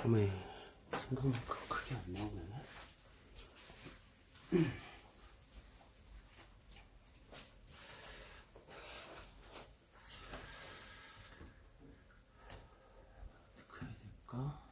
어메, 생각만큼 크게 안 나오네. 그래야 될까?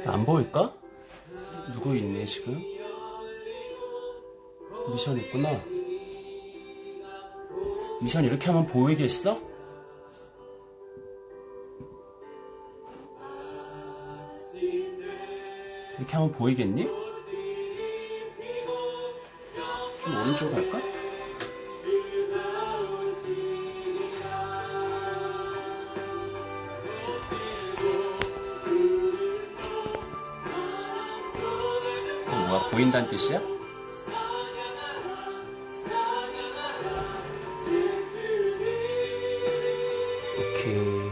안 보일까? 누구 있네 지금? 미션 있구나. 미션 이렇게 하면 보이겠어? 이렇게 하면 보이겠니? 좀 오른쪽으로 갈까? 뭐야, 보인다는 뜻이야? 오케이.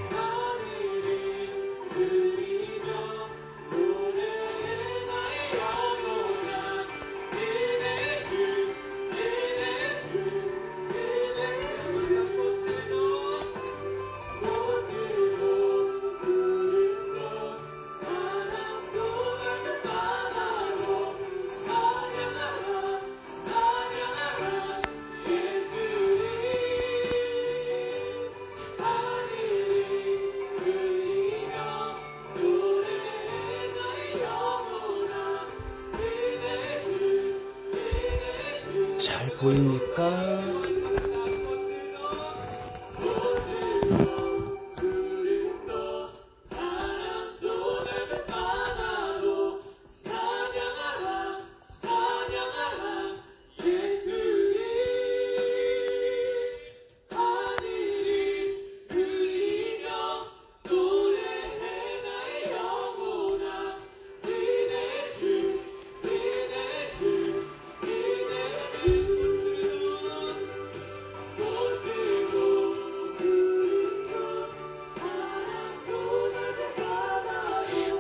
보입니까?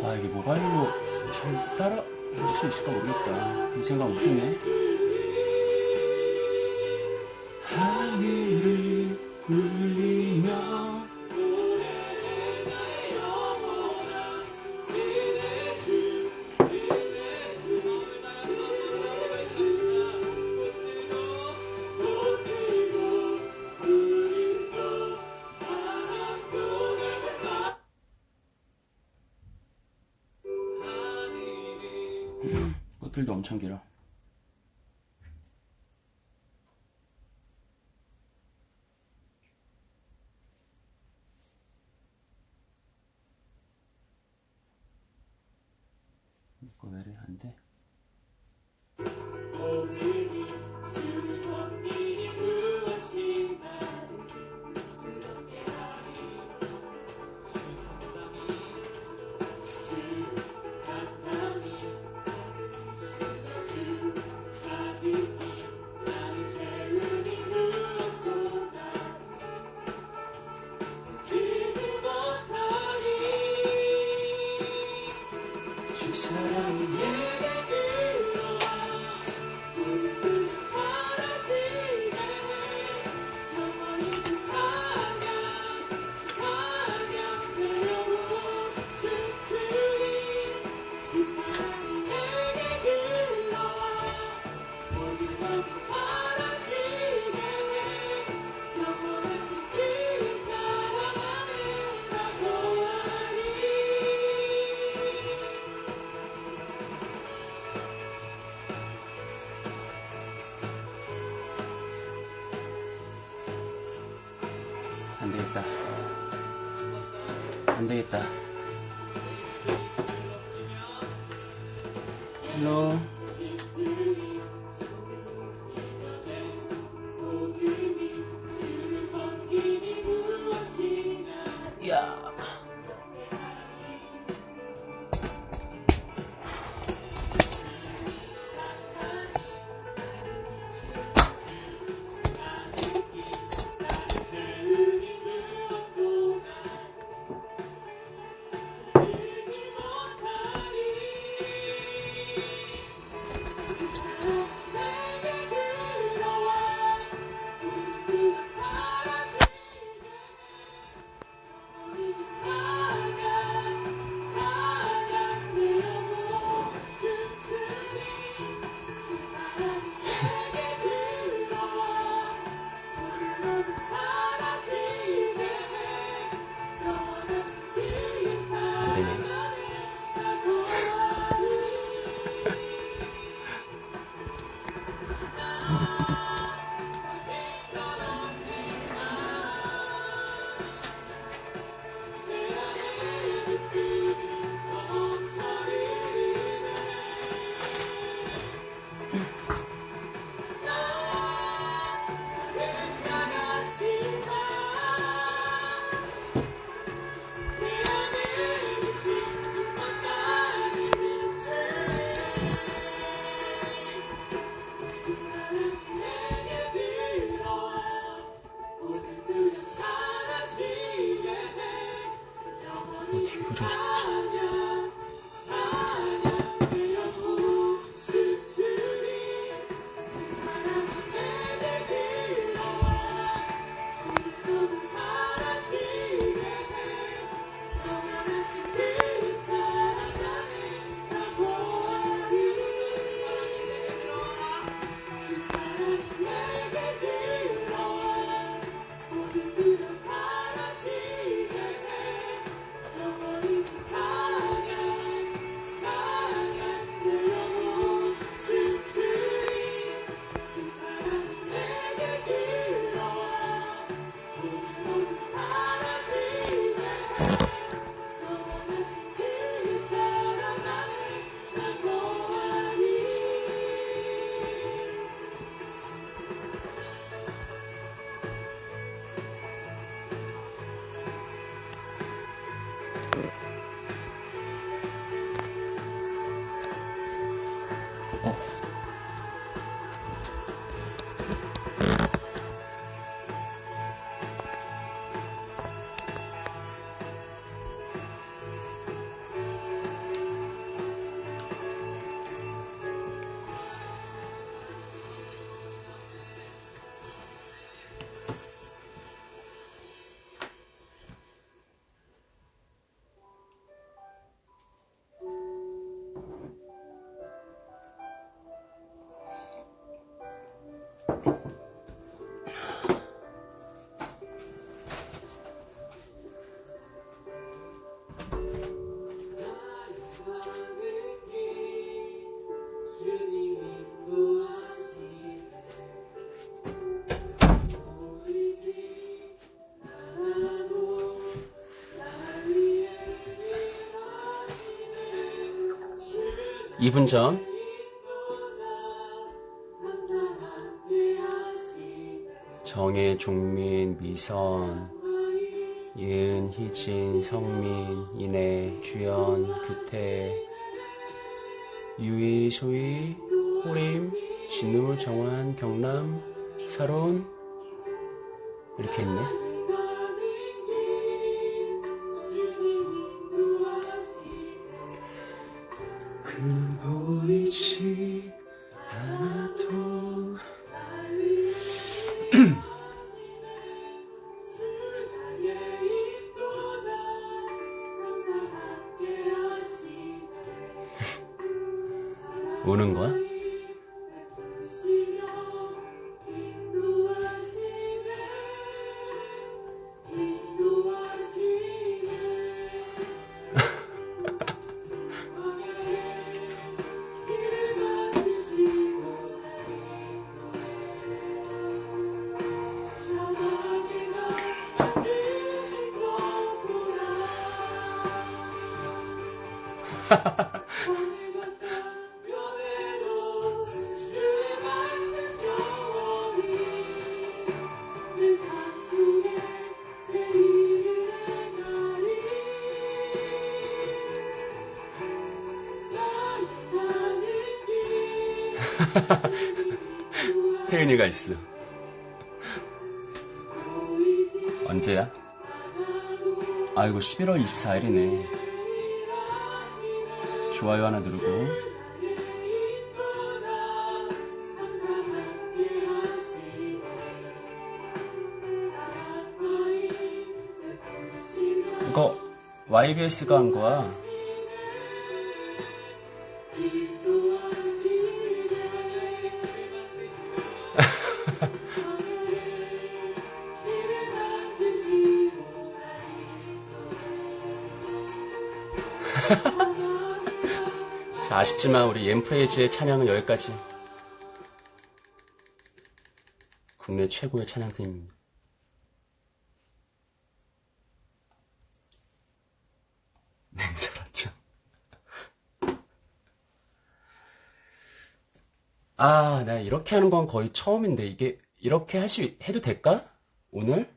아, 이게 모바일로 잘 따라 볼 수 있을까 모르겠다. 이 생각 못했네. 하늘을 울리며 꽃들도 엄청 길어. 이거 왜래 안 돼? 안 되겠다. 안 되겠다. 헬로. 야. (2분) 전 정혜, 종민, 미선, 이은, 희진, 성민, 이내, 주연, 규태, 유희, 소희, 호림, 진우, 정환, 경남, 사론 이렇게 있네. 그 보이지 않아도 우는 거야? 혜은이가 있어. 언제야? 아이고 11월 24일이네. 좋아요 하나 누르고. 이거 YBS가 한 거야. 자, 아쉽지만 우리 엠프레이즈의 찬양은 여기까지. 국내 최고의 찬양팀입니다. 맹자라죠. 아, 나 이렇게 하는 건 거의 처음인데 이게 이렇게 해도 될까? 오늘?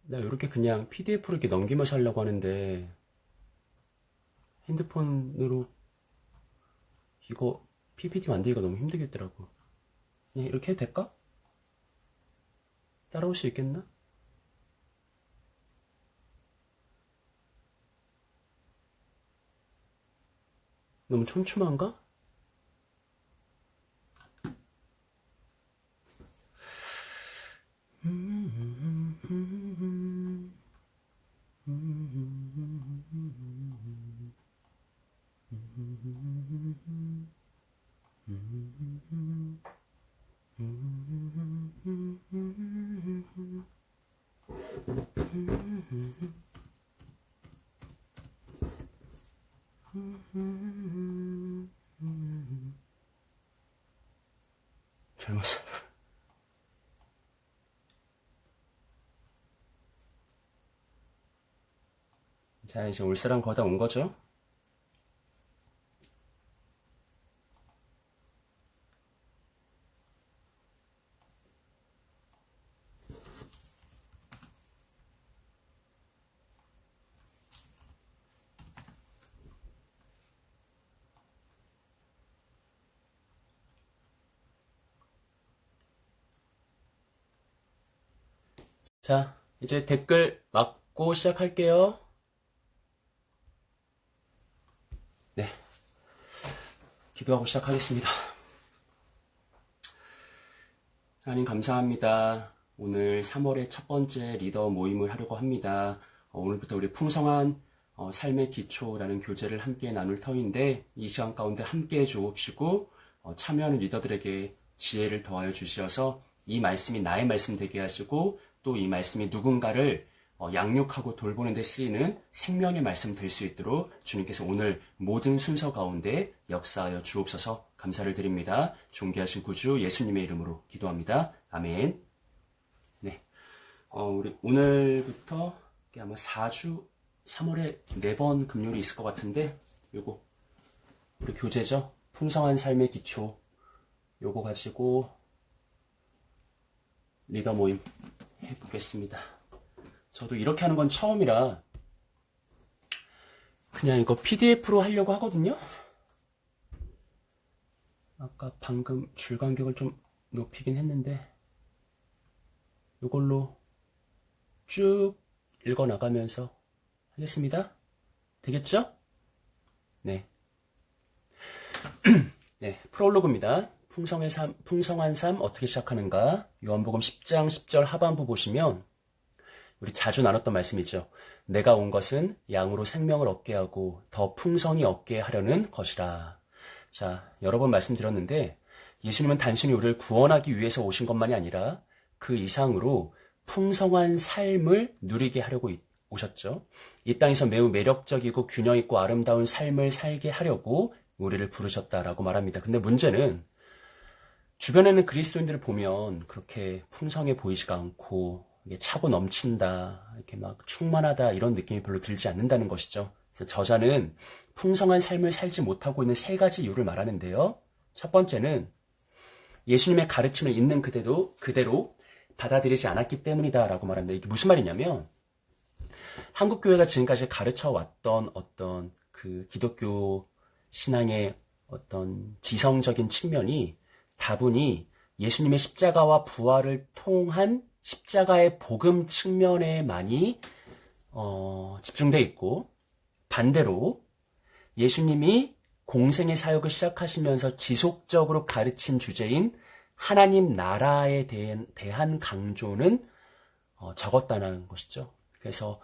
나 이렇게 그냥 PDF로 이렇게 넘기면서 하려고 하는데 핸드폰으로 이거 PPT 만들기가 너무 힘들겠더라고. 그냥 이렇게 해도 될까? 따라올 수 있겠나? 너무 촘촘한가? 잘못 살아. 자, 이제 올 사람 거의 다 온 거죠? 자, 이제 댓글 막고 시작할게요. 네. 기도하고 시작하겠습니다. 하나님 감사합니다. 오늘 3월의 첫 번째 리더 모임을 하려고 합니다. 오늘부터 우리 풍성한 삶의 기초라는 교재를 함께 나눌 터인데 이 시간 가운데 함께 해주옵시고 참여하는 리더들에게 지혜를 더하여 주시어서 이 말씀이 나의 말씀 되게 하시고 또 이 말씀이 누군가를 양육하고 돌보는 데 쓰이는 생명의 말씀 될 수 있도록 주님께서 오늘 모든 순서 가운데 역사하여 주옵소서. 감사를 드립니다. 존귀하신 구주 예수님의 이름으로 기도합니다. 아멘. 네, 우리 오늘부터 아마 4주 3월에 4번 금요일이 있을 것 같은데 요거 우리 교재죠. 풍성한 삶의 기초 요거 가지고 리더 모임 해보겠습니다. 저도 이렇게 하는 건 처음이라 그냥 이거 PDF로 하려고 하거든요. 아까 방금 줄 간격을 좀 높이긴 했는데 이걸로 쭉 읽어 나가면서 하겠습니다. 되겠죠? 네. 네, 프롤로그입니다. 풍성한 삶 어떻게 시작하는가? 요한복음 10장 10절 하반부 보시면 우리 자주 나눴던 말씀이죠. 내가 온 것은 양으로 생명을 얻게 하고 더 풍성히 얻게 하려는 것이라. 자, 여러 번 말씀드렸는데 예수님은 단순히 우리를 구원하기 위해서 오신 것만이 아니라 그 이상으로 풍성한 삶을 누리게 하려고 오셨죠. 이 땅에서 매우 매력적이고 균형 있고 아름다운 삶을 살게 하려고 우리를 부르셨다라고 말합니다. 근데 문제는 주변에는 그리스도인들을 보면 그렇게 풍성해 보이지가 않고 이게 차고 넘친다, 이렇게 막 충만하다 이런 느낌이 별로 들지 않는다는 것이죠. 그래서 저자는 풍성한 삶을 살지 못하고 있는 3가지 이유를 말하는데요. 첫 번째는 예수님의 가르침을 있는 그대로 받아들이지 않았기 때문이다라고 말합니다. 이게 무슨 말이냐면 한국교회가 지금까지 가르쳐 왔던 어떤 그 기독교 신앙의 어떤 지성적인 측면이 다분히 예수님의 십자가와 부활을 통한 십자가의 복음 측면에 많이 집중되어 있고, 반대로 예수님이 공생의 사역을 시작하시면서 지속적으로 가르친 주제인 하나님 나라에 대한 강조는 적었다는 것이죠. 그래서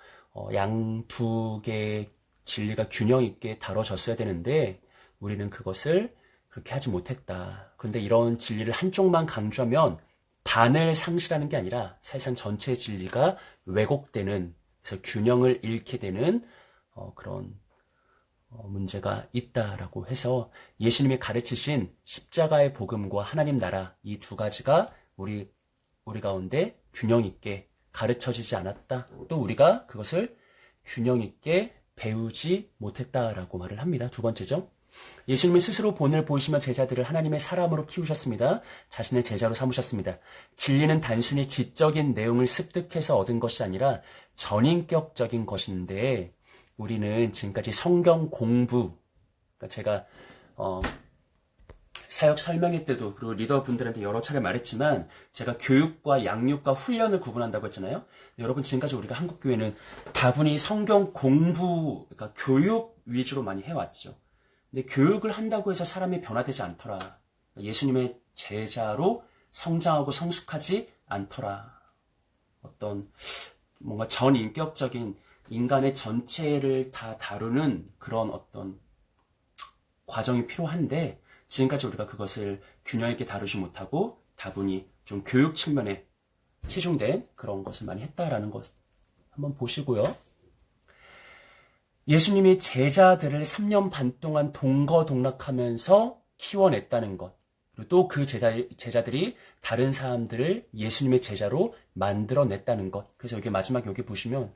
양 두 개의 진리가 균형 있게 다뤄졌어야 되는데 우리는 그것을 그렇게 하지 못했다. 그런데 이런 진리를 한쪽만 강조하면 반을 상실하는 게 아니라 사실상 전체의 진리가 왜곡되는, 그래서 균형을 잃게 되는 그런 문제가 있다라고 해서 예수님이 가르치신 십자가의 복음과 하나님 나라 이 2가지가 우리 가운데 균형 있게 가르쳐지지 않았다. 또 우리가 그것을 균형 있게 배우지 못했다라고 말을 합니다. 2번째죠. 예수님이 스스로 본을 보이시며 제자들을 하나님의 사람으로 키우셨습니다. 자신의 제자로 삼으셨습니다. 진리는 단순히 지적인 내용을 습득해서 얻은 것이 아니라 전인격적인 것인데 우리는 지금까지 성경 공부, 그러니까 제가 사역 설명회 때도 그리고 리더분들한테 여러 차례 말했지만 제가 교육과 양육과 훈련을 구분한다고 했잖아요. 여러분 지금까지 우리가 한국교회는 다분히 성경 공부, 그러니까 교육 위주로 많이 해왔죠. 근데 교육을 한다고 해서 사람이 변화되지 않더라. 예수님의 제자로 성장하고 성숙하지 않더라. 어떤 뭔가 전인격적인 인간의 전체를 다 다루는 그런 어떤 과정이 필요한데 지금까지 우리가 그것을 균형 있게 다루지 못하고 다분히 좀 교육 측면에 치중된 그런 것을 많이 했다라는 것 한번 보시고요. 예수님이 제자들을 3년 반 동안 동거동락하면서 키워냈다는 것, 그리고 또 그 제자들이 다른 사람들을 예수님의 제자로 만들어냈다는 것. 그래서 여기 마지막 여기 보시면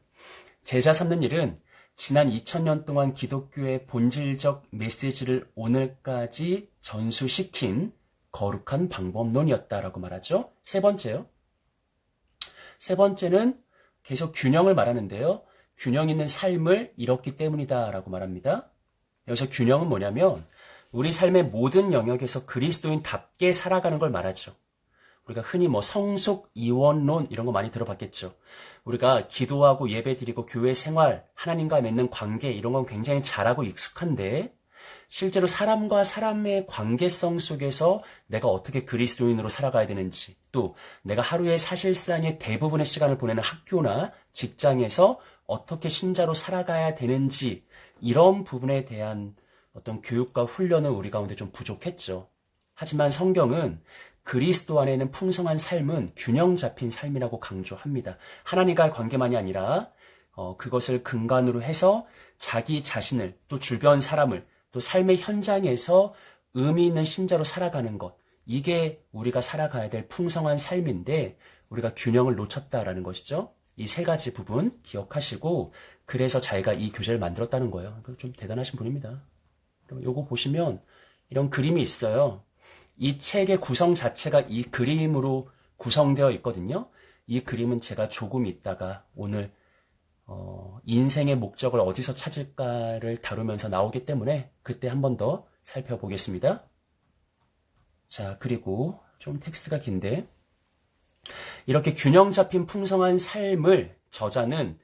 제자 삼는 일은 지난 2000년 동안 기독교의 본질적 메시지를 오늘까지 전수시킨 거룩한 방법론이었다라고 말하죠. 세 번째는 계속 균형을 말하는데요. 균형 있는 삶을 잃었기 때문이다라고 말합니다. 여기서 균형은 뭐냐면 우리 삶의 모든 영역에서 그리스도인답게 살아가는 걸 말하죠. 우리가 흔히 성속 이원론 이런 거 많이 들어봤겠죠. 우리가 기도하고 예배드리고 교회 생활, 하나님과 맺는 관계 이런 건 굉장히 잘하고 익숙한데 실제로 사람과 사람의 관계성 속에서 내가 어떻게 그리스도인으로 살아가야 되는지, 또 내가 하루의 사실상의 대부분의 시간을 보내는 학교나 직장에서 어떻게 신자로 살아가야 되는지 이런 부분에 대한 어떤 교육과 훈련은 우리 가운데 좀 부족했죠. 하지만 성경은 그리스도 안에 있는 풍성한 삶은 균형 잡힌 삶이라고 강조합니다. 하나님과의 관계만이 아니라 그것을 근간으로 해서 자기 자신을 또 주변 사람을 또 삶의 현장에서 의미 있는 신자로 살아가는 것. 이게 우리가 살아가야 될 풍성한 삶인데 우리가 균형을 놓쳤다라는 것이죠. 이 세 가지 부분 기억하시고 그래서 자기가 이 교재를 만들었다는 거예요. 좀 대단하신 분입니다. 요거 보시면 이런 그림이 있어요. 이 책의 구성 자체가 이 그림으로 구성되어 있거든요. 이 그림은 제가 조금 있다가 오늘 인생의 목적을 어디서 찾을까를 다루면서 나오기 때문에 그때 한 번 더 살펴보겠습니다. 자, 그리고 좀 텍스트가 긴데 이렇게 균형 잡힌 풍성한 삶을 저자는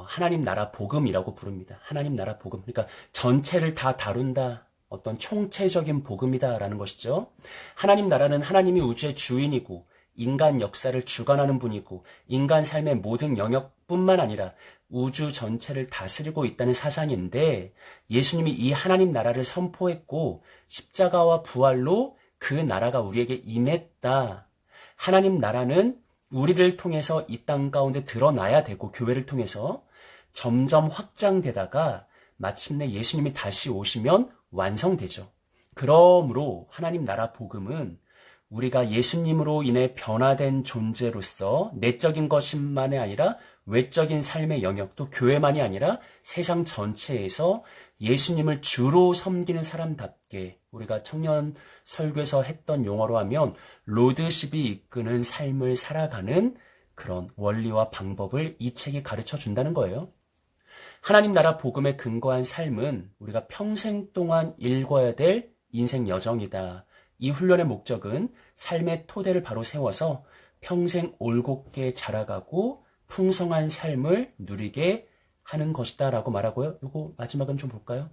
하나님 나라 복음이라고 부릅니다. 하나님 나라 복음. 그러니까 전체를 다 다룬다. 어떤 총체적인 복음이다라는 것이죠. 하나님 나라는 하나님이 우주의 주인이고 인간 역사를 주관하는 분이고 인간 삶의 모든 영역뿐만 아니라 우주 전체를 다스리고 있다는 사상인데 예수님이 이 하나님 나라를 선포했고 십자가와 부활로 그 나라가 우리에게 임했다. 하나님 나라는 우리를 통해서 이 땅 가운데 드러나야 되고 교회를 통해서 점점 확장되다가 마침내 예수님이 다시 오시면 완성되죠. 그러므로 하나님 나라 복음은 우리가 예수님으로 인해 변화된 존재로서 내적인 것만이 아니라 외적인 삶의 영역, 또 교회만이 아니라 세상 전체에서 예수님을 주로 섬기는 사람답게 우리가 청년 설교에서 했던 용어로 하면 로드십이 이끄는 삶을 살아가는 그런 원리와 방법을 이 책이 가르쳐 준다는 거예요. 하나님 나라 복음에 근거한 삶은 우리가 평생 동안 읽어야 될 인생 여정이다. 이 훈련의 목적은 삶의 토대를 바로 세워서 평생 올곧게 자라가고 풍성한 삶을 누리게 하는 것이다 라고 말하고요. 이거 마지막은 좀 볼까요?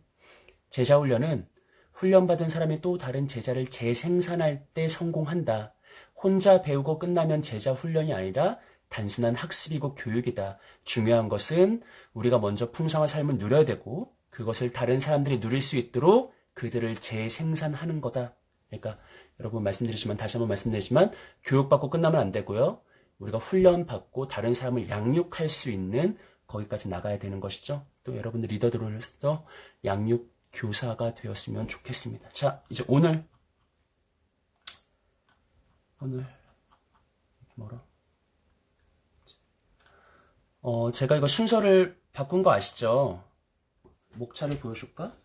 제자 훈련은 훈련받은 사람이 또 다른 제자를 재생산할 때 성공한다. 혼자 배우고 끝나면 제자 훈련이 아니라 단순한 학습이고 교육이다. 중요한 것은 우리가 먼저 풍성한 삶을 누려야 되고 그것을 다른 사람들이 누릴 수 있도록 그들을 재생산하는 거다. 그러니까 여러분 말씀드리지만 다시 한번 말씀드리지만 교육받고 끝나면 안 되고요. 우리가 훈련받고 다른 사람을 양육할 수 있는 거기까지 나가야 되는 것이죠. 또 여러분들 리더들로서 양육 교사가 되었으면 좋겠습니다. 자, 이제 오늘 뭐라? 제가 이거 순서를 바꾼 거 아시죠? 목차를 보여줄까?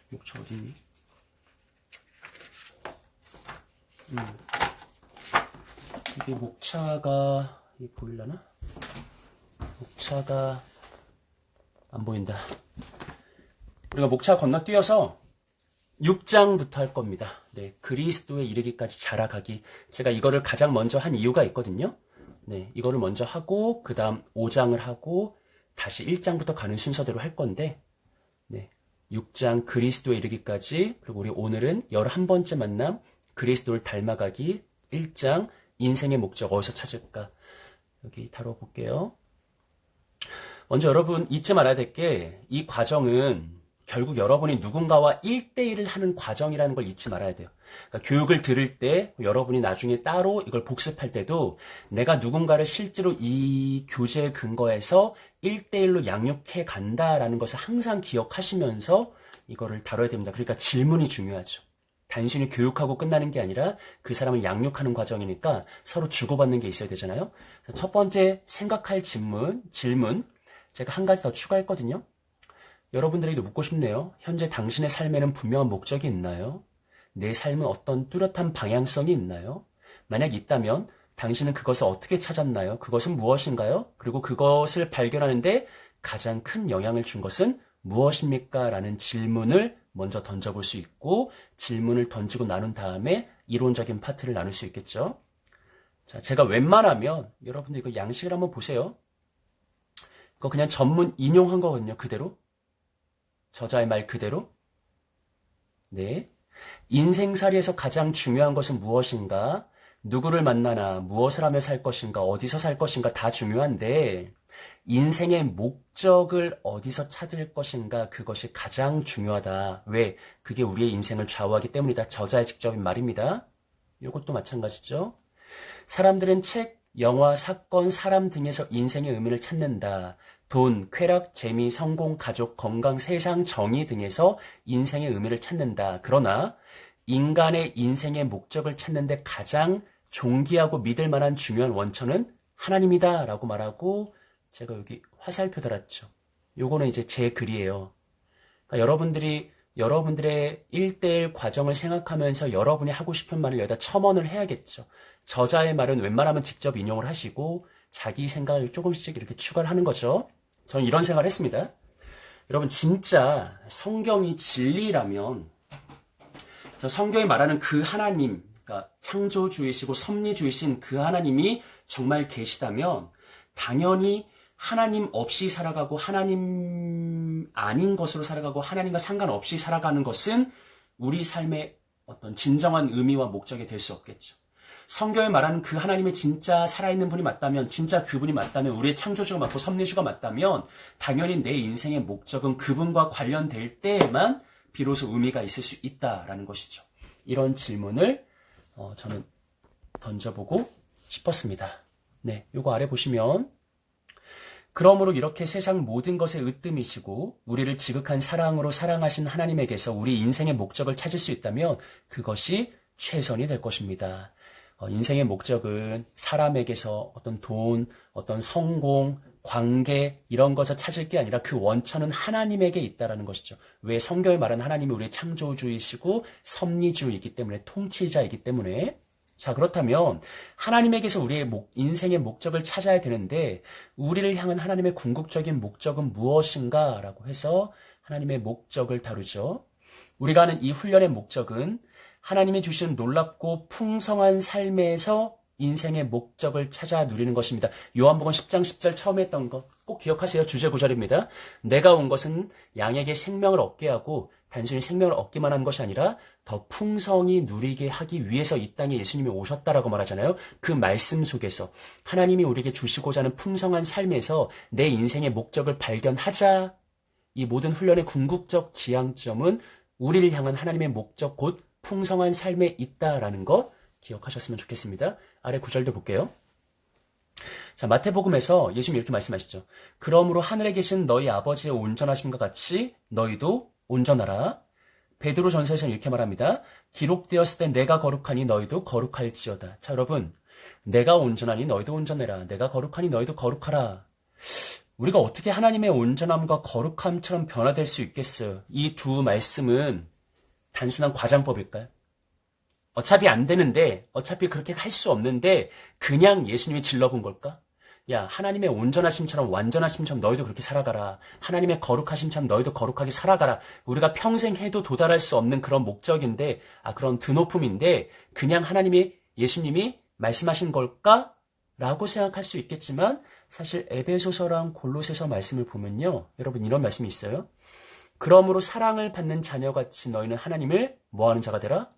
목차 어디 있니? 이게 목차가 이게 보이려나? 목차가 안 보인다. 우리가 목차 건너뛰어서 6장부터 할 겁니다. 네, 그리스도에 이르기까지 자라가기. 제가 이거를 가장 먼저 한 이유가 있거든요. 네, 이거를 먼저 하고 그 다음 5장을 하고 다시 1장부터 가는 순서대로 할 건데 네, 6장 그리스도에 이르기까지 그리고 우리 오늘은 11번째 만남 그리스도를 닮아가기 1장 인생의 목적 어디서 찾을까 여기 다뤄볼게요. 먼저 여러분 잊지 말아야 될 게 이 과정은 결국 여러분이 누군가와 1대1을 하는 과정이라는 걸 잊지 말아야 돼요. 그러니까 교육을 들을 때 여러분이 나중에 따로 이걸 복습할 때도 내가 누군가를 실제로 이 교재에 근거해서 1대1로 양육해 간다라는 것을 항상 기억하시면서 이거를 다뤄야 됩니다. 그러니까 질문이 중요하죠. 단순히 교육하고 끝나는 게 아니라 그 사람을 양육하는 과정이니까 서로 주고받는 게 있어야 되잖아요. 첫 번째 생각할 질문 제가 한 가지 더 추가했거든요. 여러분들에게도 묻고 싶네요. 현재 당신의 삶에는 분명한 목적이 있나요? 내 삶은 어떤 뚜렷한 방향성이 있나요? 만약 있다면 당신은 그것을 어떻게 찾았나요? 그것은 무엇인가요? 그리고 그것을 발견하는데 가장 큰 영향을 준 것은 무엇입니까? 라는 질문을 먼저 던져볼 수 있고 질문을 던지고 나눈 다음에 이론적인 파트를 나눌 수 있겠죠. 자, 제가 웬만하면 여러분들 이거 양식을 한번 보세요. 이거 그냥 전문 인용한 거거든요. 그대로. 저자의 말 그대로. 네. 인생살이에서 가장 중요한 것은 무엇인가? 누구를 만나나, 무엇을 하며 살 것인가, 어디서 살 것인가 다 중요한데 인생의 목적을 어디서 찾을 것인가, 그것이 가장 중요하다. 왜? 그게 우리의 인생을 좌우하기 때문이다. 저자의 직접인 말입니다. 이것도 마찬가지죠. 사람들은 책, 영화, 사건, 사람 등에서 인생의 의미를 찾는다. 돈, 쾌락, 재미, 성공, 가족, 건강, 세상, 정의 등에서 인생의 의미를 찾는다. 그러나 인간의 인생의 목적을 찾는데 가장 존귀하고 믿을 만한 중요한 원천은 하나님이다 라고 말하고, 제가 여기 화살표 달았죠. 요거는 이제 제 글이에요. 그러니까 여러분들의 1대1 과정을 생각하면서 여러분이 하고 싶은 말을 여기다 첨언을 해야겠죠. 저자의 말은 웬만하면 직접 인용을 하시고 자기 생각을 조금씩 이렇게 추가를 하는 거죠. 저는 이런 생각을 했습니다. 여러분, 진짜 성경이 진리라면, 성경이 말하는 그 하나님, 그러니까 창조주이시고 섭리주이신 그 하나님이 정말 계시다면 당연히 하나님 없이 살아가고 하나님 아닌 것으로 살아가고 하나님과 상관없이 살아가는 것은 우리 삶의 어떤 진정한 의미와 목적이 될 수 없겠죠. 성경에 말하는 그 하나님의 진짜 살아있는 분이 맞다면, 진짜 그분이 맞다면, 우리의 창조주가 맞고 섭리주가 맞다면 당연히 내 인생의 목적은 그분과 관련될 때에만 비로소 의미가 있을 수 있다라는 것이죠. 이런 질문을 저는 던져보고 싶었습니다. 네, 요거 아래 보시면, 그러므로 이렇게 세상 모든 것의 으뜸이시고 우리를 지극한 사랑으로 사랑하신 하나님에게서 우리 인생의 목적을 찾을 수 있다면 그것이 최선이 될 것입니다. 인생의 목적은 사람에게서 어떤 돈, 어떤 성공, 관계 이런 것을 찾을 게 아니라 그 원천은 하나님에게 있다라는 것이죠. 왜? 성경에 말하는 하나님이 우리의 창조주이시고 섭리주이기 때문에, 통치자이기 때문에. 자, 그렇다면 하나님에게서 우리의 인생의 목적을 찾아야 되는데 우리를 향한 하나님의 궁극적인 목적은 무엇인가 라고 해서 하나님의 목적을 다루죠. 우리가 하는 이 훈련의 목적은 하나님이 주신 놀랍고 풍성한 삶에서 인생의 목적을 찾아 누리는 것입니다. 요한복음 10장 10절 처음에 했던 것 꼭 기억하세요. 주제 구절입니다. 내가 온 것은 양에게 생명을 얻게 하고 단순히 생명을 얻기만 한 것이 아니라 더 풍성히 누리게 하기 위해서 이 땅에 예수님이 오셨다라고 말하잖아요. 그 말씀 속에서 하나님이 우리에게 주시고자 하는 풍성한 삶에서 내 인생의 목적을 발견하자. 이 모든 훈련의 궁극적 지향점은 우리를 향한 하나님의 목적, 곧 풍성한 삶에 있다라는 것 기억하셨으면 좋겠습니다. 아래 구절도 볼게요. 자, 마태복음에서 예수님이 이렇게 말씀하시죠. 그러므로 하늘에 계신 너희 아버지의 온전하심과 같이 너희도 온전하라. 베드로 전서에서는 이렇게 말합니다. 기록되었을 때 내가 거룩하니 너희도 거룩할지어다. 자, 여러분, 내가 온전하니 너희도 온전해라. 내가 거룩하니 너희도 거룩하라. 우리가 어떻게 하나님의 온전함과 거룩함처럼 변화될 수 있겠어요? 이 두 말씀은 단순한 과장법일까요? 어차피 안 되는데, 어차피 그렇게 할 수 없는데 그냥 예수님이 질러본 걸까? 야, 하나님의 온전하심처럼 완전하심처럼 너희도 그렇게 살아가라. 하나님의 거룩하심처럼 너희도 거룩하게 살아가라. 우리가 평생 해도 도달할 수 없는 그런 목적인데, 그런 드높음인데 그냥 예수님이 말씀하신 걸까? 라고 생각할 수 있겠지만 사실 에베소서랑 골로새서 말씀을 보면요. 여러분, 이런 말씀이 있어요. 그러므로 사랑을 받는 자녀같이 너희는 하나님을 뭐하는 자가 되라?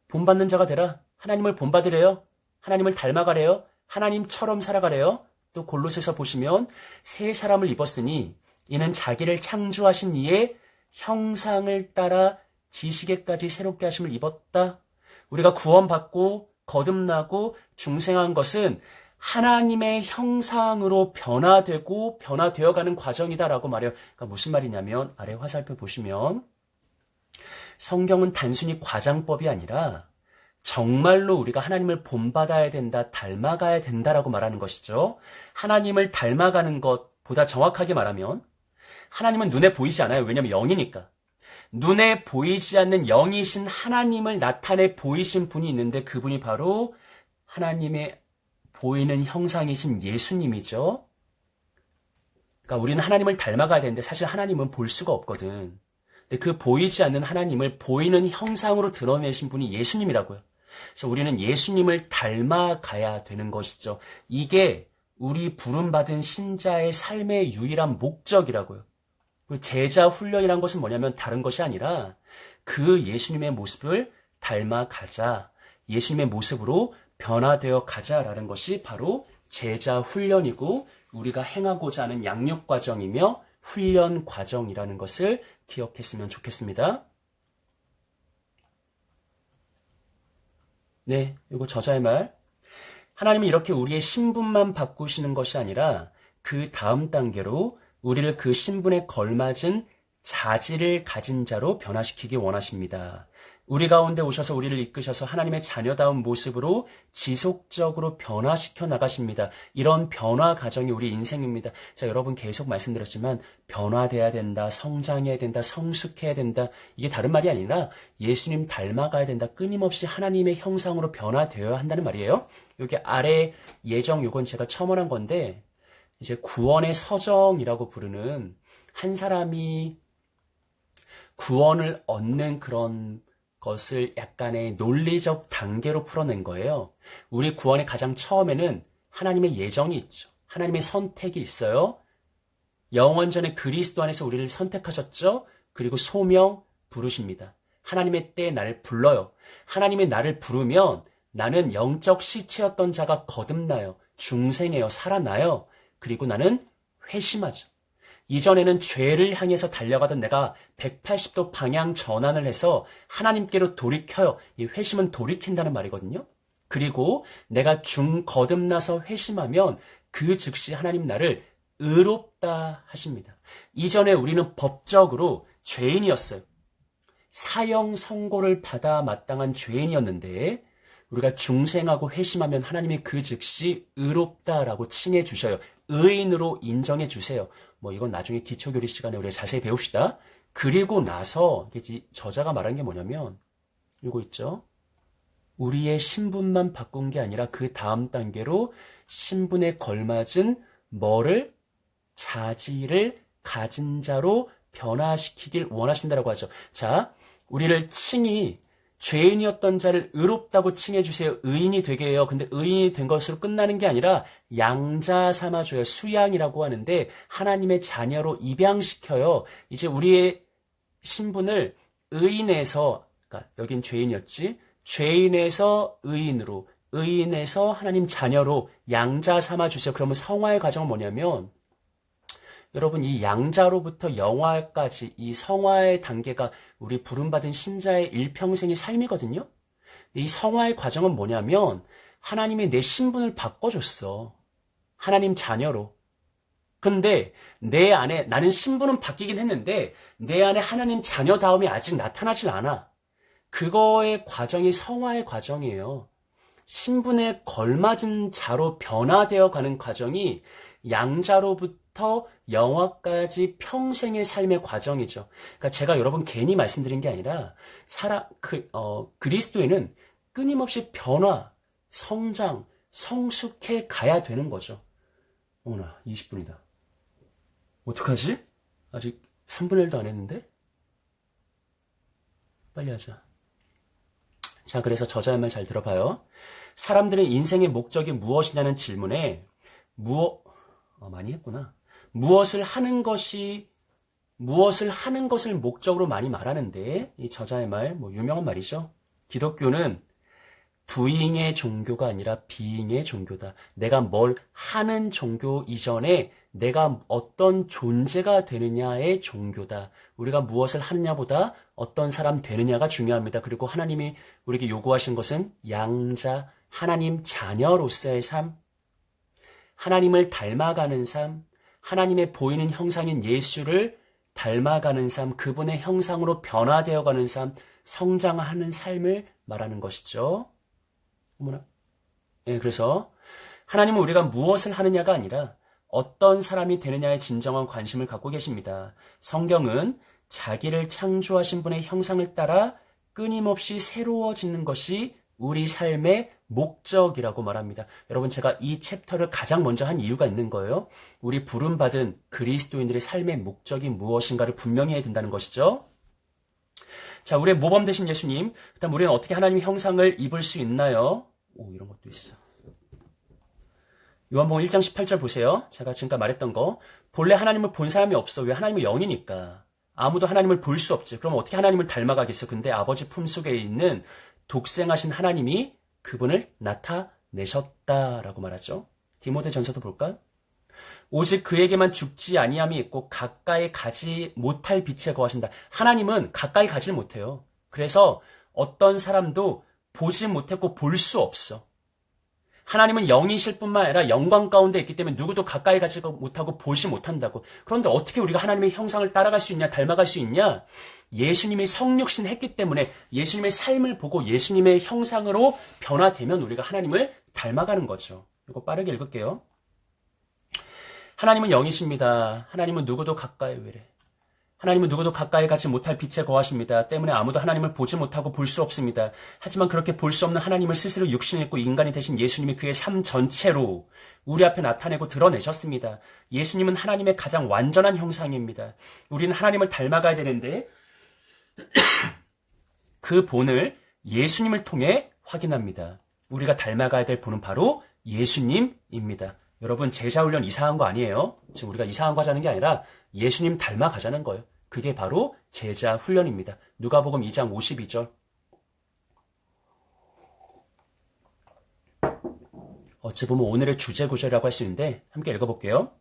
본받는 자가 되라. 하나님을 본받으래요. 하나님을 닮아가래요. 하나님처럼 살아가래요. 또 골로새서 보시면 새 사람을 입었으니 이는 자기를 창조하신 이의 형상을 따라 지식에까지 새롭게 하심을 입었다. 우리가 구원받고 거듭나고 중생한 것은 하나님의 형상으로 변화되고 변화되어가는 과정이다라고 말해요. 그러니까 무슨 말이냐면 아래 화살표 보시면 성경은 단순히 과장법이 아니라 정말로 우리가 하나님을 본받아야 된다, 닮아가야 된다라고 말하는 것이죠. 하나님을 닮아가는 것보다 정확하게 말하면 하나님은 눈에 보이지 않아요. 왜냐하면 영이니까. 눈에 보이지 않는 영이신 하나님을 나타내 보이신 분이 있는데 그분이 바로 하나님의 보이는 형상이신 예수님이죠. 그러니까 우리는 하나님을 닮아가야 되는데 사실 하나님은 볼 수가 없거든. 근데 그 보이지 않는 하나님을 보이는 형상으로 드러내신 분이 예수님이라고요. 그래서 우리는 예수님을 닮아가야 되는 것이죠. 이게 우리 부름받은 신자의 삶의 유일한 목적이라고요. 제자 훈련이란 것은 뭐냐면 다른 것이 아니라 그 예수님의 모습을 닮아가자. 예수님의 모습으로 변화되어 가자라는 것이 바로 제자 훈련이고 우리가 행하고자 하는 양육 과정이며 훈련 과정이라는 것을 기억했으면 좋겠습니다. 네, 이거 저자의 말. 하나님은 이렇게 우리의 신분만 바꾸시는 것이 아니라 그 다음 단계로 우리를 그 신분에 걸맞은 자질을 가진 자로 변화시키기 원하십니다. 우리 가운데 오셔서 우리를 이끄셔서 하나님의 자녀다운 모습으로 지속적으로 변화시켜 나가십니다. 이런 변화 과정이 우리 인생입니다. 자, 여러분 계속 말씀드렸지만 변화돼야 된다, 성장해야 된다, 성숙해야 된다. 이게 다른 말이 아니라 예수님 닮아가야 된다. 끊임없이 하나님의 형상으로 변화되어야 한다는 말이에요. 여기 아래 예정 요건 제가 첨언한 건데 이제 구원의 서정이라고 부르는 한 사람이 구원을 얻는 그런 것을 약간의 논리적 단계로 풀어낸 거예요. 우리 구원의 가장 처음에는 하나님의 예정이 있죠. 하나님의 선택이 있어요. 영원전에 그리스도 안에서 우리를 선택하셨죠. 그리고 소명 부르십니다. 하나님의 때에 나를 불러요. 하나님의 나를 부르면 나는 영적 시체였던 자가 거듭나요. 중생해요. 살아나요. 그리고 나는 회심하죠. 이전에는 죄를 향해서 달려가던 내가 180도 방향 전환을 해서 하나님께로 돌이켜요. 이 회심은 돌이킨다는 말이거든요. 그리고 내가 거듭나서 회심하면 그 즉시 하나님 나를 의롭다 하십니다. 이전에 우리는 법적으로 죄인이었어요. 사형 선고를 받아 마땅한 죄인이었는데 우리가 중생하고 회심하면 하나님이 그 즉시 의롭다라고 칭해 주셔요. 의인으로 인정해 주세요. 뭐 이건 나중에 기초교리 시간에 우리가 자세히 배웁시다. 그리고 나서 저자가 말한 게 뭐냐면 이거 있죠. 우리의 신분만 바꾼 게 아니라 그 다음 단계로 신분에 걸맞은 뭐를 자질을 가진 자로 변화시키길 원하신다라고 하죠. 자, 우리를 칭이 죄인이었던 자를 의롭다고 칭해 주세요. 의인이 되게 해요. 근데 의인이 된 것으로 끝나는 게 아니라 양자 삼아줘요. 수양이라고 하는데 하나님의 자녀로 입양시켜요. 이제 우리의 신분을 의인에서, 그러니까 여긴 죄인이었지. 죄인에서 의인으로, 의인에서 하나님 자녀로 양자 삼아주세요. 그러면 성화의 과정은 뭐냐면 여러분 이 양자로부터 영화까지 이 성화의 단계가 우리 부름받은 신자의 일평생의 삶이거든요. 이 성화의 과정은 뭐냐면 하나님이 내 신분을 바꿔줬어. 하나님 자녀로. 근데 내 안에 나는 신분은 바뀌긴 했는데 내 안에 하나님 자녀다움이 아직 나타나질 않아. 그거의 과정이 성화의 과정이에요. 신분에 걸맞은 자로 변화되어 가는 과정이 양자로부터 영화까지 평생의 삶의 과정이죠. 그러니까 제가 여러분 괜히 말씀드린 게 아니라 그리스도에는 끊임없이 변화, 성장, 성숙해 가야 되는 거죠. 어머나 20분이다. 어떡하지? 아직 3분의 1도 안 했는데? 빨리 하자. 자, 그래서 저자의 말 잘 들어봐요. 사람들은 인생의 목적이 무엇이냐는 질문에 많이 했구나. 무엇을 하는 것을 목적으로 많이 말하는데 이 저자의 말, 유명한 말이죠. 기독교는 doing의 종교가 아니라 being의 종교다. 내가 뭘 하는 종교 이전에 내가 어떤 존재가 되느냐의 종교다. 우리가 무엇을 하느냐보다 어떤 사람 되느냐가 중요합니다. 그리고 하나님이 우리에게 요구하신 것은 양자, 하나님 자녀로서의 삶, 하나님을 닮아가는 삶, 하나님의 보이는 형상인 예수를 닮아가는 삶, 그분의 형상으로 변화되어가는 삶, 성장하는 삶을 말하는 것이죠. 어머나. 예, 그래서 하나님은 우리가 무엇을 하느냐가 아니라 어떤 사람이 되느냐에 진정한 관심을 갖고 계십니다. 성경은 자기를 창조하신 분의 형상을 따라 끊임없이 새로워지는 것이 우리 삶의 목적이라고 말합니다. 여러분 제가 이 챕터를 가장 먼저 한 이유가 있는 거예요. 우리 부름받은 그리스도인들의 삶의 목적이 무엇인가를 분명히 해야 된다는 것이죠. 자, 우리의 모범 되신 예수님, 그다음 우리는 어떻게 하나님의 형상을 입을 수 있나요? 이런 것도 있어. 요한복음 1장 18절 보세요. 제가 지금까지 말했던 거. 본래 하나님을 본 사람이 없어. 왜? 하나님은 영이니까. 아무도 하나님을 볼 수 없지. 그럼 어떻게 하나님을 닮아가겠어? 근데 아버지 품속에 있는 독생하신 하나님이 그분을 나타내셨다라고 말하죠. 디모데 전서도 볼까? 오직 그에게만 죽지 아니함이 있고 가까이 가지 못할 빛에 거하신다. 하나님은 가까이 가지 못해요. 그래서 어떤 사람도 보지 못했고 볼 수 없어. 하나님은 영이실 뿐만 아니라 영광 가운데 있기 때문에 누구도 가까이 가지 못하고 보지 못한다고. 그런데 어떻게 우리가 하나님의 형상을 따라갈 수 있냐, 닮아갈 수 있냐? 예수님이 성육신 했기 때문에 예수님의 삶을 보고 예수님의 형상으로 변화되면 우리가 하나님을 닮아가는 거죠. 이거 빠르게 읽을게요. 하나님은 영이십니다. 하나님은 누구도 가까이 외래. 하나님은 누구도 가까이 가지 못할 빛에 거하십니다. 때문에 아무도 하나님을 보지 못하고 볼 수 없습니다. 하지만 그렇게 볼 수 없는 하나님을 스스로 육신을 입고 인간이 되신 예수님이 그의 삶 전체로 우리 앞에 나타내고 드러내셨습니다. 예수님은 하나님의 가장 완전한 형상입니다. 우리는 하나님을 닮아가야 되는데 그 본을 예수님을 통해 확인합니다. 우리가 닮아가야 될 본은 바로 예수님입니다. 여러분, 제자훈련 이상한 거 아니에요. 지금 우리가 이상한 거 하자는 게 아니라 예수님 닮아가자는 거예요. 그게 바로 제자훈련입니다. 누가복음 2장 52절. 어찌 보면 오늘의 주제 구절이라고 할 수 있는데 함께 읽어볼게요.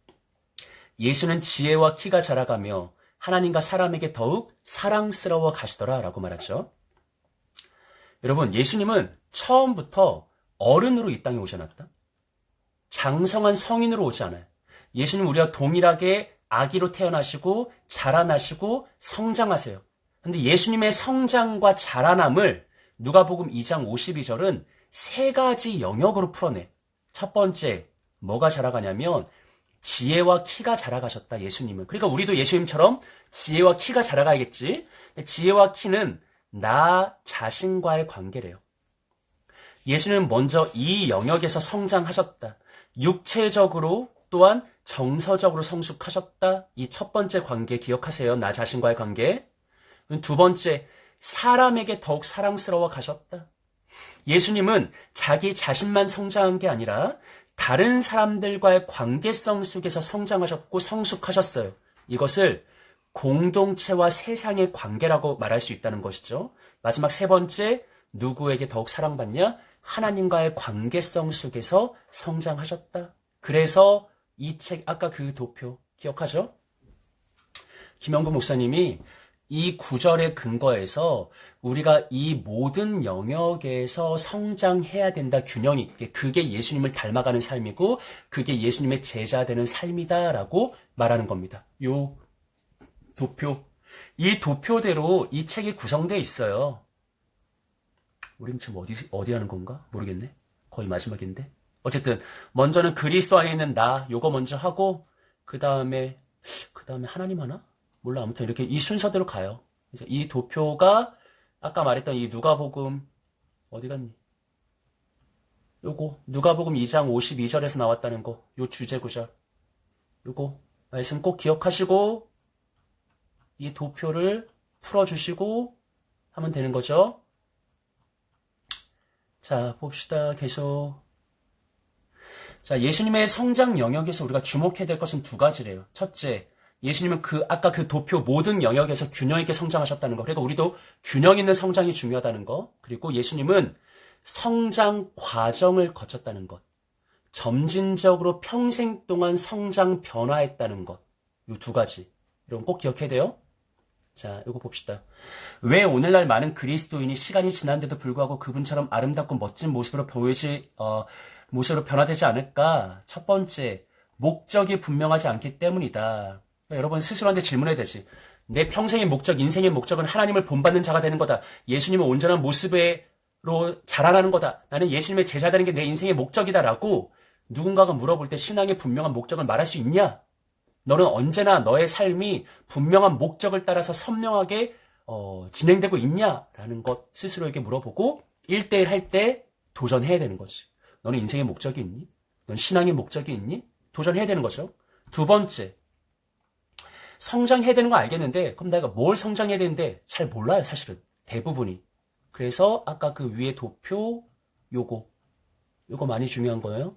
예수는 지혜와 키가 자라가며 하나님과 사람에게 더욱 사랑스러워 가시더라 라고 말하죠. 여러분, 예수님은 처음부터 어른으로 이 땅에 오셔놨다. 장성한 성인으로 오지 않아요. 예수님 우리와 동일하게 아기로 태어나시고 자라나시고 성장하세요. 그런데 예수님의 성장과 자라남을 누가복음 2장 52절은 세 가지 영역으로 풀어내. 첫 번째, 뭐가 자라가냐면 지혜와 키가 자라가셨다, 예수님은. 그러니까 우리도 예수님처럼 지혜와 키가 자라가야겠지. 지혜와 키는 나 자신과의 관계래요. 예수님은 먼저 이 영역에서 성장하셨다. 육체적으로 또한 정서적으로 성숙하셨다. 이 첫 번째 관계 기억하세요. 나 자신과의 관계. 두 번째, 사람에게 더욱 사랑스러워 가셨다. 예수님은 자기 자신만 성장한 게 아니라 다른 사람들과의 관계성 속에서 성장하셨고 성숙하셨어요. 이것을 공동체와 세상의 관계라고 말할 수 있다는 것이죠. 마지막 세 번째, 누구에게 더욱 사랑받냐? 하나님과의 관계성 속에서 성장하셨다. 그래서 이 책, 아까 그 도표 기억하죠? 김영구 목사님이 이 구절의 근거에서 우리가 이 모든 영역에서 성장해야 된다, 균형 있게. 그게 예수님을 닮아가는 삶이고 그게 예수님의 제자 되는 삶이다라고 말하는 겁니다. 요 도표. 이 도표대로 이 책이 구성되어 있어요. 우린 지금 어디 하는 건가? 모르겠네. 거의 마지막인데. 어쨌든 먼저는 그리스도 안에 있는 나, 요거 먼저 하고 그 다음에 하나님 하나? 몰라. 아무튼 이렇게 이 순서대로 가요. 그래서 이 도표가 아까 말했던 이 누가복음 어디 갔니? 요거 누가복음 2장 52절에서 나왔다는 거, 요 주제 구절. 요거 말씀 꼭 기억하시고 이 도표를 풀어주시고 하면 되는 거죠. 자, 봅시다. 계속. 자, 예수님의 성장 영역에서 우리가 주목해야 될 것은 두 가지래요. 첫째, 예수님은 아까 그 도표 모든 영역에서 균형 있게 성장하셨다는 거. 그러니까 우리도 균형 있는 성장이 중요하다는 거. 그리고 예수님은 성장 과정을 거쳤다는 것. 점진적으로 평생 동안 성장 변화했다는 것. 이 두 가지. 이런 거 꼭 기억해야 돼요. 자, 이거 봅시다. 왜 오늘날 많은 그리스도인이 시간이 지난데도 불구하고 그분처럼 아름답고 멋진 모습으로 변화되지 않을까? 첫 번째, 목적이 분명하지 않기 때문이다. 그러니까 여러분 스스로한테 질문해야 되지. 내 평생의 목적, 인생의 목적은 하나님을 본받는 자가 되는 거다. 예수님의 온전한 모습으로 자라나는 거다. 나는 예수님의 제자 되는 게 내 인생의 목적이다라고 누군가가 물어볼 때 신앙의 분명한 목적을 말할 수 있냐? 너는 언제나 너의 삶이 분명한 목적을 따라서 선명하게 진행되고 있냐라는 것 스스로에게 물어보고 1대1 할 때 도전해야 되는 거지. 너는 인생의 목적이 있니? 넌 신앙의 목적이 있니? 도전해야 되는 거죠. 두 번째, 성장해야 되는 거 알겠는데 그럼 내가 뭘 성장해야 되는데 잘 몰라요, 사실은. 대부분이. 그래서 아까 그 위에 도표 요거 많이 중요한 거예요.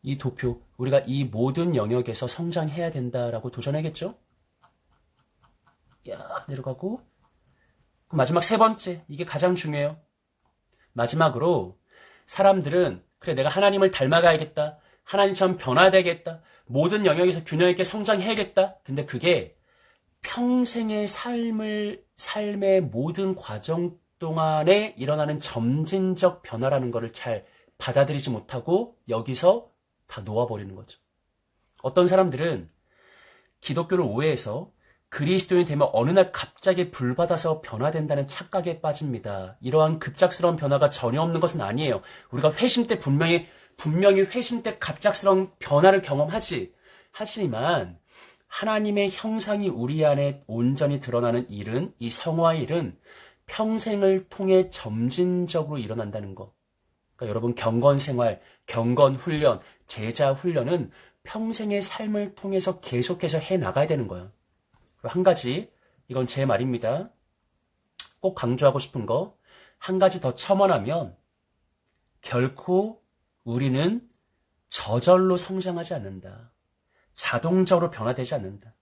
이 도표, 우리가 이 모든 영역에서 성장해야 된다라고 도전하겠죠? 야, 내려가고. 마지막 세 번째, 이게 가장 중요해요. 마지막으로 사람들은 그래, 내가 하나님을 닮아가야겠다. 하나님처럼 변화되겠다. 모든 영역에서 균형 있게 성장해야겠다. 근데 그게 평생의 삶의 모든 과정 동안에 일어나는 점진적 변화라는 것을 잘 받아들이지 못하고 여기서 다 놓아버리는 거죠. 어떤 사람들은 기독교를 오해해서 그리스도인이 되면 어느 날 갑자기 불받아서 변화된다는 착각에 빠집니다. 이러한 급작스러운 변화가 전혀 없는 것은 아니에요. 우리가 회심 때 분명히 회심 때 갑작스러운 변화를 하지만 하나님의 형상이 우리 안에 온전히 드러나는 일은, 이 성화의 일은 평생을 통해 점진적으로 일어난다는 거. 그러니까 여러분 경건 생활, 경건 훈련, 제자 훈련은 평생의 삶을 통해서 계속해서 해나가야 되는 거예요. 그리고 한 가지, 이건 제 말입니다. 꼭 강조하고 싶은 거, 한 가지 더 첨언하면 결코 우리는 저절로 성장하지 않는다. 자동적으로 변화되지 않는다.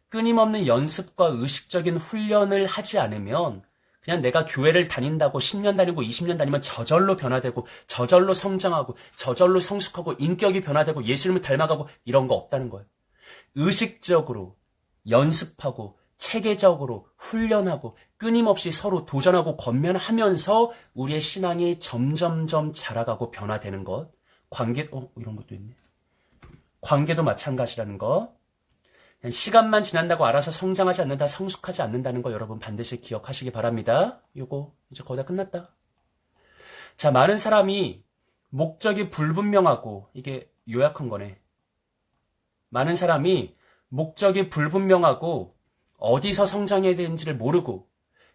끊임없는 연습과 의식적인 훈련을 하지 않으면 그냥 내가 교회를 다닌다고 10년 다니고 20년 다니면 저절로 변화되고 저절로 성장하고 저절로 성숙하고 인격이 변화되고 예수님을 닮아가고 이런 거 없다는 거예요. 의식적으로 연습하고 체계적으로 훈련하고 끊임없이 서로 도전하고 권면하면서 우리의 신앙이 점점점 자라가고 변화되는 것. 이런 것도 있네. 관계도 마찬가지라는 거. 시간만 지난다고 알아서 성장하지 않는다, 성숙하지 않는다는 거 여러분 반드시 기억하시기 바랍니다. 요거 이제 거의 다 끝났다. 자, 많은 사람이 목적이 불분명하고, 이게 요약한 거네. 많은 사람이 목적이 불분명하고 어디서 성장해야 되는지를 모르고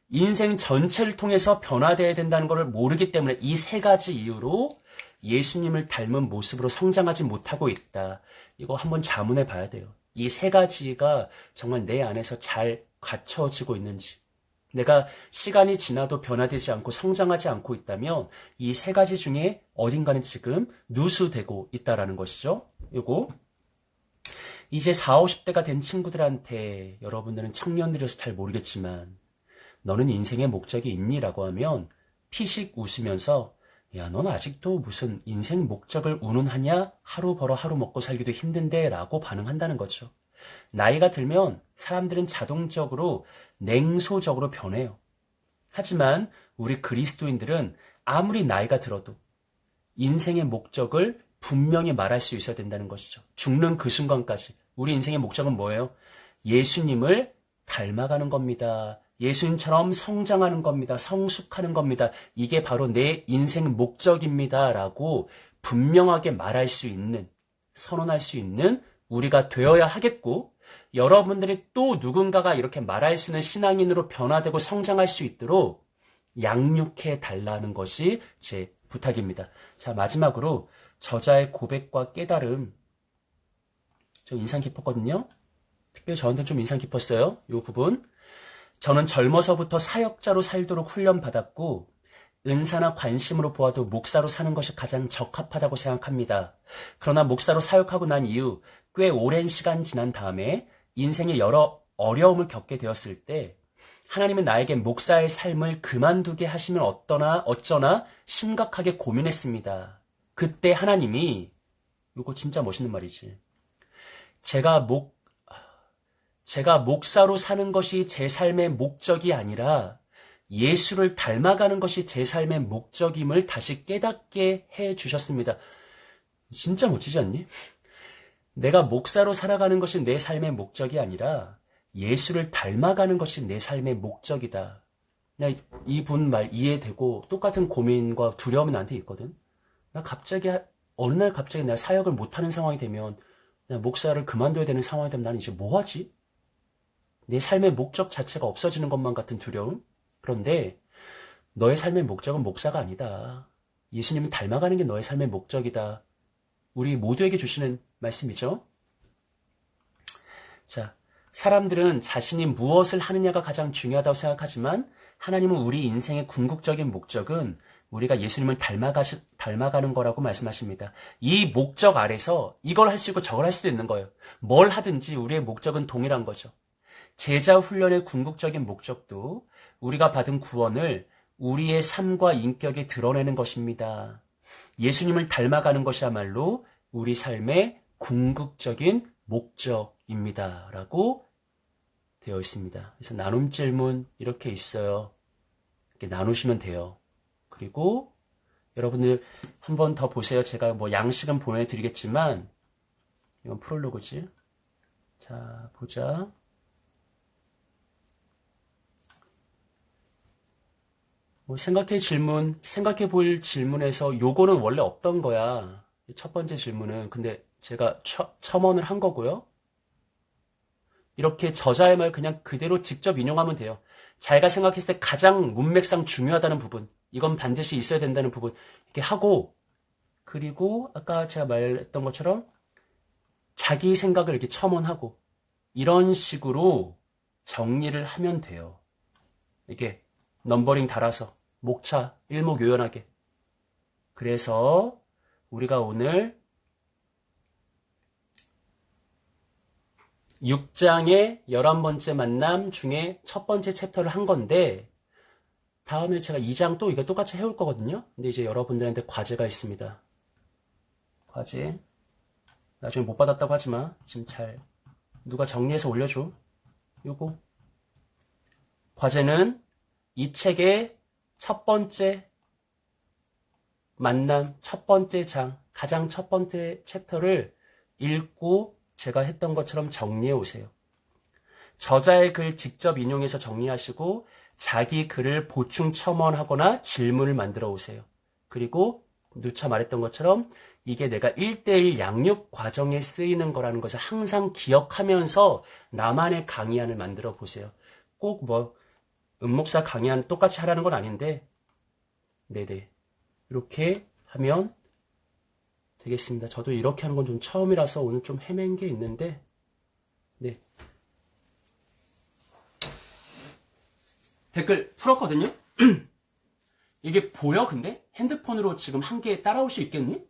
인생 전체를 통해서 변화되어야 된다는 것을 모르기 때문에 이 세 가지 이유로 예수님을 닮은 모습으로 성장하지 못하고 있다. 이거 한번 자문해 봐야 돼요. 이 세 가지가 정말 내 안에서 잘 갖춰지고 있는지. 내가 시간이 지나도 변화되지 않고 성장하지 않고 있다면 이 세 가지 중에 어딘가는 지금 누수되고 있다라는 것이죠. 이거 이제 40, 50대가 된 친구들한테 여러분들은 청년들이어서 잘 모르겠지만 너는 인생의 목적이 있니? 라고 하면 피식 웃으면서 야, 넌 아직도 무슨 인생 목적을 운운하냐? 하루 벌어 하루 먹고 살기도 힘든데? 라고 반응한다는 거죠. 나이가 들면 사람들은 자동적으로 냉소적으로 변해요. 하지만 우리 그리스도인들은 아무리 나이가 들어도 인생의 목적을 분명히 말할 수 있어야 된다는 것이죠. 죽는 그 순간까지. 우리 인생의 목적은 뭐예요? 예수님을 닮아가는 겁니다. 예수님처럼 성장하는 겁니다. 성숙하는 겁니다. 이게 바로 내 인생 목적입니다. 라고 분명하게 말할 수 있는, 선언할 수 있는 우리가 되어야 하겠고, 여러분들이 또 누군가가 이렇게 말할 수 있는 신앙인으로 변화되고 성장할 수 있도록 양육해 달라는 것이 제 부탁입니다. 자, 마지막으로 저자의 고백과 깨달음. 좀 인상 깊었거든요. 특별히 저한테 좀 인상 깊었어요. 이 부분. 저는 젊어서부터 사역자로 살도록 훈련받았고 은사나 관심으로 보아도 목사로 사는 것이 가장 적합하다고 생각합니다. 그러나 목사로 사역하고 난 이후 꽤 오랜 시간 지난 다음에 인생에 여러 어려움을 겪게 되었을 때 하나님은 나에게 목사의 삶을 그만두게 하시면 어쩌나 심각하게 고민했습니다. 그때 하나님이, 이거 진짜 멋있는 말이지. 제가 목사로 사는 것이 제 삶의 목적이 아니라 예수를 닮아가는 것이 제 삶의 목적임을 다시 깨닫게 해 주셨습니다. 진짜 멋지지 않니? 내가 목사로 살아가는 것이 내 삶의 목적이 아니라 예수를 닮아가는 것이 내 삶의 목적이다. 나 이분 말 이해되고 똑같은 고민과 두려움이 나한테 있거든. 나 갑자기 어느 날 갑자기 내가 사역을 못하는 상황이 되면 나 목사를 그만둬야 되는 상황이 되면 나는 이제 뭐 하지? 내 삶의 목적 자체가 없어지는 것만 같은 두려움? 그런데 너의 삶의 목적은 목사가 아니다. 예수님을 닮아가는 게 너의 삶의 목적이다. 우리 모두에게 주시는 말씀이죠. 자, 사람들은 자신이 무엇을 하느냐가 가장 중요하다고 생각하지만 하나님은 우리 인생의 궁극적인 목적은 우리가 예수님을 닮아가는 거라고 말씀하십니다. 이 목적 아래서 이걸 할 수 있고 저걸 할 수도 있는 거예요. 뭘 하든지 우리의 목적은 동일한 거죠. 제자 훈련의 궁극적인 목적도 우리가 받은 구원을 우리의 삶과 인격에 드러내는 것입니다. 예수님을 닮아가는 것이야말로 우리 삶의 궁극적인 목적입니다. 라고 되어 있습니다. 그래서 나눔 질문 이렇게 있어요. 이렇게 나누시면 돼요. 그리고 여러분들 한 번 더 보세요. 제가 뭐 양식은 보내드리겠지만 이건 프롤로그지. 자, 보자. 뭐 생각해 볼 질문에서 요거는 원래 없던 거야. 첫 번째 질문은. 근데 제가 첨언을 한 거고요. 이렇게 저자의 말 그냥 그대로 직접 인용하면 돼요. 자기가 생각했을 때 가장 문맥상 중요하다는 부분, 이건 반드시 있어야 된다는 부분, 이렇게 하고, 그리고 아까 제가 말했던 것처럼 자기 생각을 이렇게 첨언하고, 이런 식으로 정리를 하면 돼요. 이게 넘버링 달아서, 목차, 일목요연하게. 그래서 우리가 오늘 6장의 11번째 만남 중에 첫 번째 챕터를 한 건데, 다음에 제가 2장 또 이거 똑같이 해올 거거든요. 근데 이제 여러분들한테 과제가 있습니다. 과제. 나중에 못 받았다고 하지 마. 지금 누가 정리해서 올려줘. 요거. 과제는 이 책의 첫 번째 만남, 첫 번째 장, 가장 첫 번째 챕터를 읽고 제가 했던 것처럼 정리해 오세요. 저자의 글 직접 인용해서 정리하시고 자기 글을 보충 첨언하거나 질문을 만들어 오세요. 그리고 누차 말했던 것처럼 이게 내가 1:1 양육 과정에 쓰이는 거라는 것을 항상 기억하면서 나만의 강의안을 만들어 보세요. 꼭 뭐 은목사 강의안 똑같이 하라는 건 아닌데 네네 이렇게 하면 되겠습니다. 저도 이렇게 하는 건 좀 처음이라서 오늘 좀 헤맨 게 있는데 네 댓글 풀었거든요. 이게 보여? 근데 핸드폰으로 지금 한 개 따라올 수 있겠니?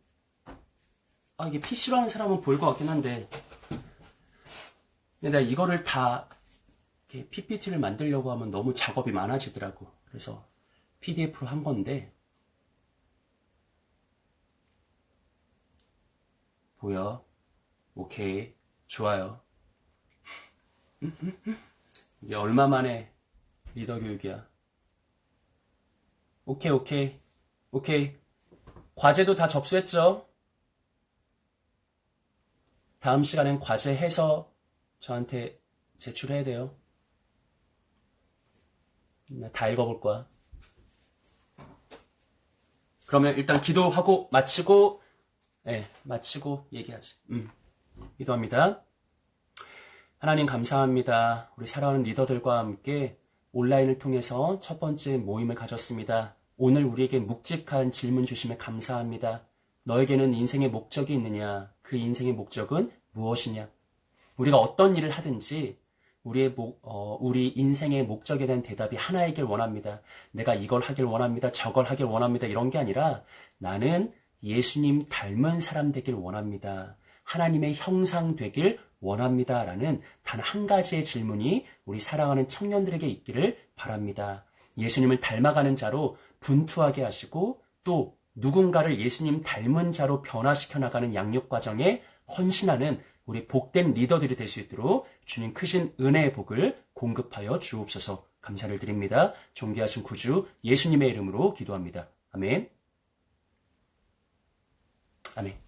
아 이게 PC로 하는 사람은 보일 것 같긴 한데 근데 내가 이거를 다 이렇게 PPT를 만들려고 하면 너무 작업이 많아지더라고. 그래서 PDF로 한 건데 보여? 오케이 좋아요. 이게 얼마 만에 리더 교육이야. 오케이. 과제도 다 접수했죠? 다음 시간엔 과제 해서 저한테 제출해야 돼요. 나 다 읽어볼 거야. 그러면 일단 기도하고 마치고 얘기하지. 기도합니다. 하나님 감사합니다. 우리 사랑하는 리더들과 함께 온라인을 통해서 첫 번째 모임을 가졌습니다. 오늘 우리에게 묵직한 질문 주심에 감사합니다. 너에게는 인생의 목적이 있느냐? 그 인생의 목적은 무엇이냐? 우리가 어떤 일을 하든지 우리 인생의 목적에 대한 대답이 하나이길 원합니다. 내가 이걸 하길 원합니다. 저걸 하길 원합니다. 이런 게 아니라 나는 예수님 닮은 사람 되길 원합니다. 하나님의 형상 되길 원합니다. 라는 단 한 가지의 질문이 우리 사랑하는 청년들에게 있기를 바랍니다. 예수님을 닮아가는 자로 분투하게 하시고 또 누군가를 예수님 닮은 자로 변화시켜 나가는 양육 과정에 헌신하는 우리 복된 리더들이 될 수 있도록 주님 크신 은혜의 복을 공급하여 주옵소서. 감사를 드립니다. 존귀하신 구주 예수님의 이름으로 기도합니다. 아멘. 아멘.